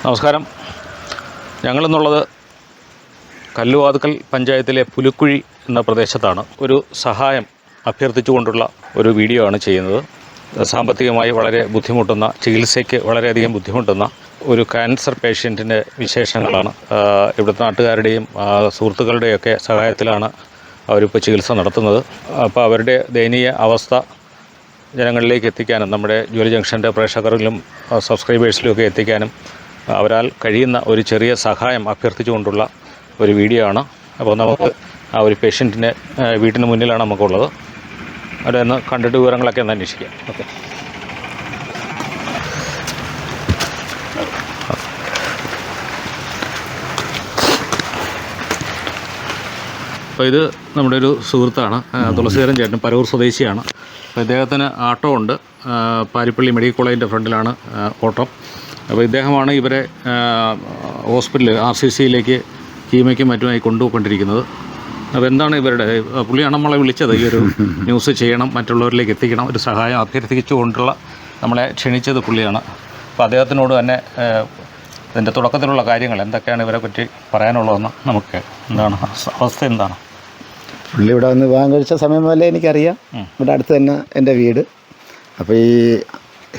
നമസ്കാരം. ഞങ്ങളെന്നുള്ളത് കല്ലുവാതുക്കൽ പഞ്ചായത്തിലെ പുലുക്കുഴി എന്ന പ്രദേശത്താണ്. ഒരു സഹായം അഭ്യർത്ഥിച്ചുകൊണ്ടുള്ള ഒരു വീഡിയോ ആണ് ചെയ്യുന്നത്. സാമ്പത്തികമായി വളരെ ബുദ്ധിമുട്ടുന്ന, ചികിത്സയ്ക്ക് വളരെയധികം ബുദ്ധിമുട്ടുന്ന ഒരു ക്യാൻസർ പേഷ്യൻറ്റിൻ്റെ വിശേഷങ്ങളാണ്. ഇവിടുത്തെ നാട്ടുകാരുടെയും സുഹൃത്തുക്കളുടെയൊക്കെ സഹായത്തിലാണ് അവരിപ്പോൾ ചികിത്സ നടത്തുന്നത്. അപ്പോൾ അവരുടെ ദയനീയ അവസ്ഥ ജനങ്ങളിലേക്ക് എത്തിക്കാനും നമ്മുടെ ജോലി ജംഗ്ഷൻ്റെ പ്രേക്ഷകരിലും സബ്സ്ക്രൈബേഴ്സിലുമൊക്കെ എത്തിക്കാനും അവരാൽ കഴിയുന്ന ഒരു ചെറിയ സഹായം അഭ്യർത്ഥിച്ചുകൊണ്ടുള്ള ഒരു വീഡിയോ ആണ്. അപ്പോൾ നമുക്ക് ആ ഒരു പേഷ്യൻറ്റിൻ്റെ വീട്ടിന് മുന്നിലാണ് നമുക്കുള്ളത്. അവിടെ ഒന്ന് കണ്ടിട്ട് വിവരങ്ങളൊക്കെ ഒന്ന് അന്വേഷിക്കാം. ഓക്കെ. അപ്പോൾ ഇത് നമ്മുടെ ഒരു സുഹൃത്താണ്, തുളസീധരൻ ചേട്ടൻ, പരൂർ സ്വദേശിയാണ്. അപ്പോൾ ഇദ്ദേഹത്തിന് ആട്ടോ ഉണ്ട്. പാരിപ്പള്ളി മെഡിക്കൽ കോളേജിൻ്റെ ഫ്രണ്ടിലാണ് ഓട്ടം. അപ്പോൾ ഇദ്ദേഹമാണ് ഇവരെ ഹോസ്പിറ്റലിൽ RCCയിലേക്ക് കീമയ്ക്കും മറ്റുമായി കൊണ്ടുപോയിക്കൊണ്ടിരിക്കുന്നത്. അപ്പോൾ എന്താണ് ഇവരുടെ, പുള്ളിയാണ് നമ്മളെ വിളിച്ചത്. ഈ ഒരു ന്യൂസ് ചെയ്യണം, മറ്റുള്ളവരിലേക്ക് എത്തിക്കണം, ഒരു സഹായം അഭ്യർത്ഥിച്ചുകൊണ്ടുള്ള നമ്മളെ ക്ഷണിച്ചത് പുള്ളിയാണ്. അപ്പോൾ അദ്ദേഹത്തിനോട് തന്നെ ഇതിൻ്റെ തുടക്കത്തിലുള്ള കാര്യങ്ങൾ എന്തൊക്കെയാണ് ഇവരെ പറ്റി പറയാനുള്ളതെന്ന് നമുക്ക് എന്താണ് അവസ്ഥ എന്താണ്? പുള്ളി ഇവിടെ വന്ന് വിവാഹം കഴിച്ച സമയം മുതലേ എനിക്കറിയാം. ഇവിടെ അടുത്ത് തന്നെ എൻ്റെ വീട്. അപ്പോൾ ഈ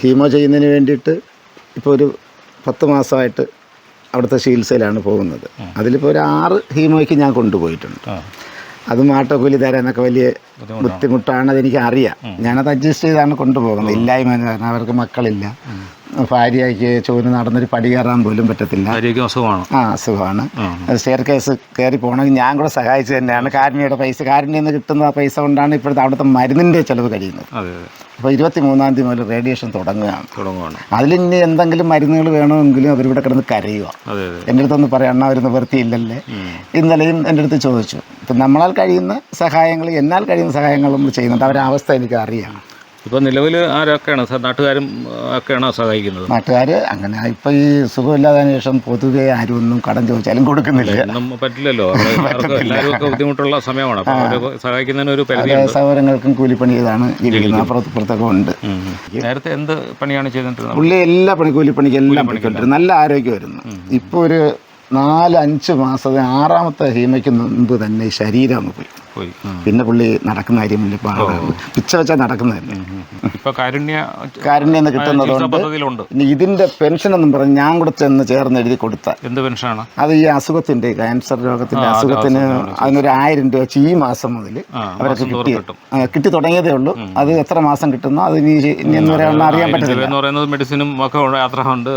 ഹീമോ ചെയ്യുന്നതിന് വേണ്ടിയിട്ട് ഇപ്പോൾ ഒരു 10 മാസമായിട്ട് അവിടുത്തെ ചികിത്സയിലാണ് പോകുന്നത്. അതിലിപ്പോൾ ഒരു 6 ഹീമോയ്ക്ക് ഞാൻ കൊണ്ടുപോയിട്ടുണ്ട്. അതും ആട്ടോക്കൂലി തരാനൊക്കെ വലിയ ബുദ്ധിമുട്ടാണ്, അതെനിക്ക് അറിയാം. ഞാനത് അഡ്ജസ്റ്റ് ചെയ്താണ് കൊണ്ടുപോകുന്നത്. ഇല്ലായ്മ കാരണം അവർക്ക് മക്കളില്ല, ഭാര്യയ്ക്ക് ചോര് നടന്നൊരു പടി കയറാൻ പോലും പറ്റത്തില്ല. അസുഖമാണ്. സ്റ്റെയർ കേസ് കയറി പോകണമെങ്കിൽ ഞാൻ കൂടെ സഹായിച്ചു തന്നെയാണ്. കാരുണ്യയുടെ പൈസ, കാരുണ്യം നിന്ന് കിട്ടുന്ന പൈസ കൊണ്ടാണ് ഇപ്പോഴത്തെ അവിടുത്തെ മരുന്നിൻ്റെ ചിലവ് കഴിയുന്നത്. അപ്പോൾ 23-ാം തീയതി മുതൽ റേഡിയേഷൻ തുടങ്ങുകയാണ്. അതിലിനി എന്തെങ്കിലും മരുന്നുകൾ വേണമെങ്കിലും അവരിവിടെ കിടന്ന് കരയുക. എൻ്റെ അടുത്തൊന്ന് പറയാം, അവർ നിവൃത്തിയില്ലല്ലേ. ഇന്നലെയും എൻ്റെ അടുത്ത് ചോദിച്ചു. ഇപ്പം നമ്മളാൽ കഴിയുന്ന സഹായങ്ങൾ, എന്നാൽ കഴിയുന്ന സഹായങ്ങൾ നമ്മൾ ചെയ്യുന്നുണ്ട്. അവരുടെ അവസ്ഥ എനിക്ക് അറിയാം. ഇപ്പോൾ നിലവിൽ ആരൊക്കെയാണ്, നാട്ടുകാരും ഒക്കെയാണോ സഹായിക്കുന്നത്? നാട്ടുകാർ അങ്ങനെ ഇപ്പോൾ ഈ സുഖമില്ലാത്തതിന് ശേഷം പൊതുവെ ആരും ഒന്നും കടം ചോദിച്ചാലും കൊടുക്കുന്നില്ല. പറ്റില്ലല്ലോ, എല്ലാവരും ബുദ്ധിമുട്ടുള്ള സമയമാണ്. സഹായിക്കുന്നതിന് ഒരു സൗകര്യങ്ങൾക്കും കൂലിപ്പണി ചെയ്താണ് ജീവിക്കുന്നത്. അപ്പുറത്തൊക്കെ ഉണ്ട്. നേരത്തെ എന്ത് പണിയാണ് ചെയ്തിട്ടുള്ളത്? പുള്ളി എല്ലാ കൂലിപ്പണിക്ക് എല്ലാം പണിക്കൊണ്ടിരുന്നു. നല്ല ആരോഗ്യമായിരുന്നു. ഇപ്പോൾ ഒരു 4-5 മാസത്തെ 6ാമത്തെ ഹീമയ്ക്ക് മുമ്പ് തന്നെ ശരീരം അങ്ങ് പോയി. പിന്നെ പുള്ളി നടക്കുന്ന കാര്യമില്ല, പിച്ച വെച്ചാൽ നടക്കുന്നതല്ലേ. കാരുണ്യം കിട്ടുന്നതുകൊണ്ട് ഇതിന്റെ പെൻഷൻ എന്നും പറഞ്ഞ് ഞാൻ കൂടെ ചെന്ന് എഴുതി കൊടുത്ത. എന്ത് പെൻഷനാണ് അത്? ഈ അസുഖത്തിന്റെ, ക്യാൻസർ രോഗത്തിന്റെ അസുഖത്തിന് അതിനൊരു 1000 രൂപ വെച്ച് ഈ മാസം മുതൽ അവർക്ക് കിട്ടി തുടങ്ങിയതേ ഉള്ളൂ. അത് എത്ര മാസം കിട്ടുന്നോ അത് ഇനി അറിയാൻ പറ്റില്ല. മെഡിസിനും ഒക്കെ യാത്ര ഉണ്ട്.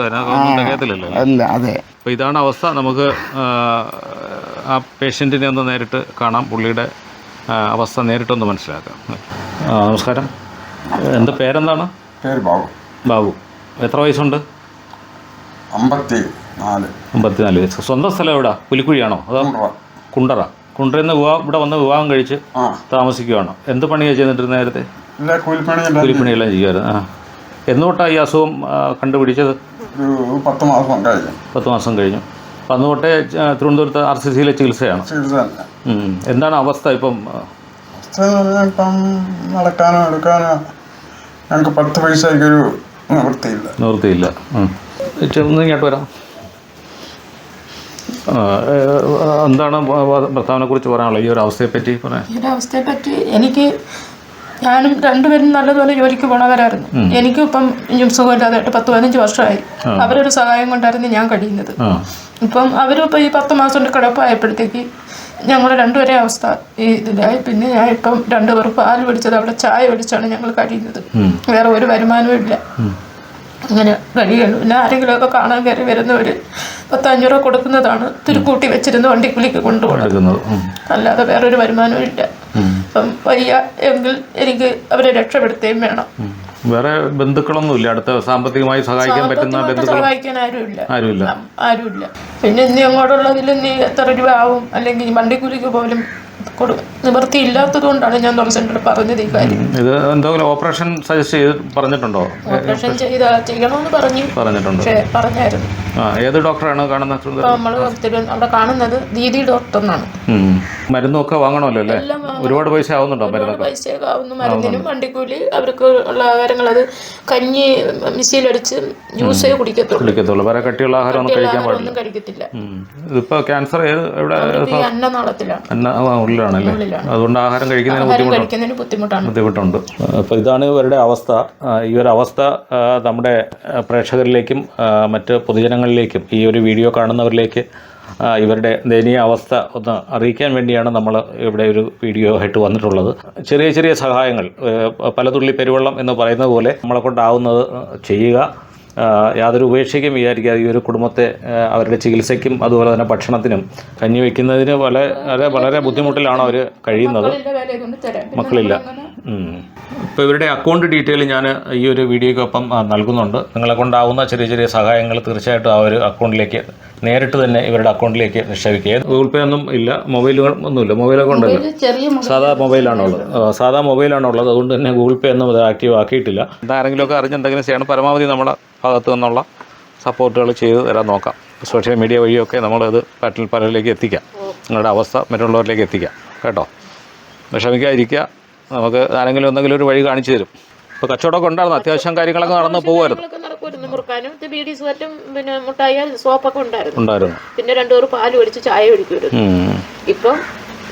അല്ല, അതെ. അപ്പോൾ ഇതാണ് അവസ്ഥ. നമുക്ക് ആ പേഷ്യൻറ്റിനെ ഒന്ന് നേരിട്ട് കാണാം, പുള്ളിയുടെ അവസ്ഥ നേരിട്ടൊന്ന് മനസ്സിലാക്കാം. നമസ്കാരം. എന്താ പേരെന്താണ്? പേര് ബാബു. ബാബു. എത്ര വയസ്സുണ്ട്? 54 വയസ്സ്. സ്വന്തം സ്ഥലം എവിടെ? പുലിക്കുഴിയാണോ അതോ കുണ്ടറ? കുണ്ടറയിൽ നിന്ന് ഇവിടെ വന്ന് വിവാഹം കഴിച്ച് താമസിക്കുകയാണോ? എന്ത് പണിയാണ് ചെയ്തിട്ട് നേരത്തെ? കൂലിപ്പണിയെല്ലാം ചെയ്യുമായിരുന്നു. എന്നുതൊട്ടാണ് ഈ അസുഖം കണ്ടുപിടിച്ചത്? 10 മാസം കഴിഞ്ഞു. അപ്പം അന്ന് തൊട്ടേ തിരുവനന്തപുരത്ത് RCCയിലെ ചികിത്സയാണ്. എന്താണ് അവസ്ഥ ഇപ്പം? നടക്കാനോ എടുക്കാനോ ഞങ്ങൾക്ക് 10 പൈസയ്ക്കൊരു നിവൃത്തിയില്ല. ഒന്ന് ഇങ്ങോട്ട് വരാം. എന്താണ് ഭർത്താവിനെ കുറിച്ച് പറയാനുള്ളത്, ഈ ഒരു അവസ്ഥയെപ്പറ്റി പറയാൻ? ഈ ഒരു അവസ്ഥയെപ്പറ്റി ഞാനും രണ്ടുപേരും നല്ലതുപോലെ ജോലിക്ക് പോണവരായിരുന്നു. എനിക്കും ഇപ്പം സുഖമില്ലാതായിട്ട് 10-15 വർഷമായി. അവരൊരു സഹായം കൊണ്ടായിരുന്നു ഞാൻ കഴിയുന്നത്. ഇപ്പം അവരും ഇപ്പം ഈ 10 മാസം കൊണ്ട് കിടപ്പായപ്പോഴത്തേക്ക് ഞങ്ങൾ രണ്ടുപേരെ അവസ്ഥ ഇതിലായി. പിന്നെ ഞാൻ ഇപ്പം 2 പേർ പാൽ പിടിച്ചത് അവിടെ ചായ പിടിച്ചാണ് ഞങ്ങൾ കഴിയുന്നത്. വേറെ ഒരു വരുമാനവും ഇല്ല. അങ്ങനെ കഴിയുള്ളൂ. പിന്നെ ആരെങ്കിലുമൊക്കെ കാണാൻ കയറി വരുന്നവർ 10-5 രൂപ കൊടുക്കുന്നതാണ് തിരുക്കൂട്ടി വെച്ചിരുന്ന് വണ്ടിക്കുള്ളിക്ക് കൊണ്ടുപോകുന്നത്. അല്ലാതെ വേറൊരു വരുമാനവും ഇല്ല. അപ്പം വയ്യ എങ്കിൽ എനിക്ക് അവരെ രക്ഷപ്പെടുത്തുകയും വേണം. വേറെ ബന്ധുക്കളൊന്നുമില്ല അടുത്ത സാമ്പത്തികമായി സഹായിക്കാൻ പറ്റുന്ന ബന്ധുക്കൾ? സഹായിക്കാൻ ആരുമില്ല. പിന്നെ ഇനി അങ്ങോട്ടുള്ളതിൽ നീ എത്ര രൂപ ആവും, അല്ലെങ്കിൽ വണ്ടിക്കൂലിക്ക് പോലും നിവൃത്തിയില്ലാത്തത് കൊണ്ടാണ് ഞാൻ സെൻറ്ററിൽ പറഞ്ഞത് ഈ കാര്യം. ഇത് എന്തെങ്കിലും ഓപ്പറേഷൻ സജസ്റ്റ് ചെയ്ത് പറഞ്ഞിട്ടുണ്ടോ? ഓപ്പറേഷൻ ചെയ്യണമെന്ന് പറഞ്ഞിട്ടുണ്ട്, പക്ഷേ പറഞ്ഞായിരുന്നു. ഏത് ഡോക്ടറാണ് കാണുന്നത്? നമ്മൾ അവിടെ കാണുന്നത് ദീദി ഡോക്ടർ എന്നാണ്. മരുന്നൊക്കെ വാങ്ങണമല്ലോ അല്ലേ? ഒരുപാട് പൈസ ആവുന്നുണ്ടോ? പൈസയൊക്കെ ആവുന്നു, മരുന്നിനും വണ്ടിക്കൂലി, അവർക്ക് ഉള്ള ആഹാരങ്ങൾ. അത് കഞ്ഞി മിക്സിയിലടിച്ച് ജ്യൂസേ കുടിക്കത്തുള്ളൂ. വേറെ കട്ടിയുള്ള ആഹാരം ഒന്നും കഴിക്കാൻ പാടില്ല. കഴിക്കത്തില്ല. ഇതിപ്പോ ക്യാൻസർ എവിടെ? ഉള്ളിലാണല്ലേ? അതുകൊണ്ട് ആഹാരം കഴിക്കുന്നതിന് ബുദ്ധിമുട്ടുണ്ട്. അപ്പോൾ ഇതാണ് ഇവരുടെ അവസ്ഥ. ഈ ഒരു അവസ്ഥ നമ്മുടെ പ്രേക്ഷകരിലേക്കും മറ്റ് പൊതുജനങ്ങളിലേക്കും ഈ ഒരു വീഡിയോ കാണുന്നവരിലേക്ക് ഇവരുടെ ദയനീയ അവസ്ഥ ഒന്ന് അറിയിക്കാൻ വേണ്ടിയാണ് നമ്മൾ ഇവിടെ ഒരു വീഡിയോ ആയിട്ട് വന്നിട്ടുള്ളത്. ചെറിയ ചെറിയ സഹായങ്ങൾ, പലതുള്ളി പെരുവെള്ളം എന്ന് പറയുന്നത് പോലെ നമ്മളെ കൊണ്ടാവുന്നത് ചെയ്യുക. യാതൊരു ഉപേക്ഷയ്ക്കും വിചാരിക്കാതെ ഈ ഒരു കുടുംബത്തെ അവരുടെ ചികിത്സയ്ക്കും അതുപോലെ തന്നെ ഭക്ഷണത്തിനും കഞ്ഞി വയ്ക്കുന്നതിന് വളരെ ബുദ്ധിമുട്ടിലാണ് അവർ കഴിയുന്നത്. മക്കളില്ല. ഇപ്പോൾ ഇവരുടെ അക്കൗണ്ട് ഡീറ്റെയിൽ ഞാൻ ഈ ഒരു വീഡിയോയ്ക്കൊപ്പം നൽകുന്നുണ്ട്. നിങ്ങളെ കൊണ്ടാവുന്ന ചെറിയ ചെറിയ സഹായങ്ങൾ തീർച്ചയായിട്ടും ആ ഒരു അക്കൗണ്ടിലേക്ക് നേരിട്ട് തന്നെ ഇവരുടെ അക്കൗണ്ടിലേക്ക് നിക്ഷേപിക്കുക. ഗൂഗിൾ പേ ഒന്നും ഇല്ല, മൊബൈലുകൾ ഒന്നുമില്ല. മൊബൈലൊക്കെ ഉണ്ടല്ലോ, സാധാ മൊബൈലാണുള്ളത്. അതുകൊണ്ട് തന്നെ ഗൂഗിൾ പേ ഒന്നും അത് ആക്റ്റീവ് ആക്കിയിട്ടില്ല. എന്താരെങ്കിലുമൊക്കെ അറിഞ്ഞെന്തെങ്കിലും ചെയ്യണം. പരമാവധി നമ്മുടെ ഭാഗത്തു നിന്നുള്ള സപ്പോർട്ടുകൾ ചെയ്ത് തരാൻ നോക്കാം. സോഷ്യൽ മീഡിയ വഴിയൊക്കെ നമ്മളത് പലരിലേക്ക് എത്തിക്കാം. നിങ്ങളുടെ അവസ്ഥ മറ്റുള്ളവരിലേക്ക് എത്തിക്കാം കേട്ടോ. വിഷമിക്കാതിരിക്കുക. നമുക്ക് ആരെങ്കിലും എന്തെങ്കിലും ഒരു വഴി കാണിച്ചു തരും. ഇപ്പോൾ കച്ചവടമൊക്കെ ഉണ്ടായിരുന്നു, അത്യാവശ്യം കാര്യങ്ങളൊക്കെ നടന്നു പോകുമായിരുന്നു. പിന്നെ മുട്ടായി സോപ്പൊക്കെ ഉണ്ടായിരുന്നു. പിന്നെ 2 പേർ പാല് ഒഴിച്ച് ചായ ഒഴിക്കുമായിരുന്നു. ഇപ്പം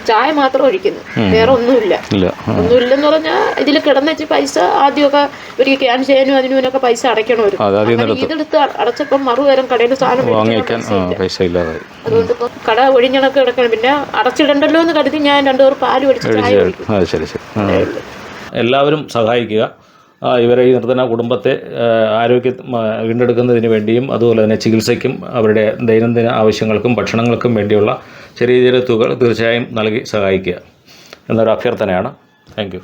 ചായ മാത്രം ഒഴിക്കുന്നു, വേറെ ഒന്നുമില്ലെന്ന് പറഞ്ഞാൽ ഇതിൽ കിടന്നുവെച്ച് പൈസ ആദ്യമൊക്കെ ഒരു ക്യാൻ ചെയ്യാനും അതിനും ഇതിനൊക്കെ പൈസ അടയ്ക്കണമായിരുന്നു. ഇതെടുത്ത് അടച്ചപ്പം മറുപേരം കടയിൽ സാധനം പൈസ ഇല്ലാതെ അതുകൊണ്ട് ഇപ്പം കട ഒഴിഞ്ഞണക്ക് കിടക്കണം. പിന്നെ അടച്ചിടണ്ടല്ലോ എന്ന് കരുതി ഞാൻ 2 പേർ പാല് ഒഴിച്ച് ചായ ഒഴിക്കും. ശരി. എല്ലാവരും സഹായിക്കുക. ഇവരെ ഈ നിർധന കുടുംബത്തെ ആരോഗ്യം വീണ്ടെടുക്കുന്നതിന് വേണ്ടിയും അതുപോലെ തന്നെ ചികിത്സയ്ക്കും അവരുടെ ദൈനംദിന ആവശ്യങ്ങൾക്കും ഭക്ഷണങ്ങൾക്കും വേണ്ടിയുള്ള ചെറിയ ചെറിയ തുകകൾ തീർച്ചയായും നൽകി സഹായിക്കുക എന്നൊരു അഭ്യർത്ഥനയാണ്. Thank you.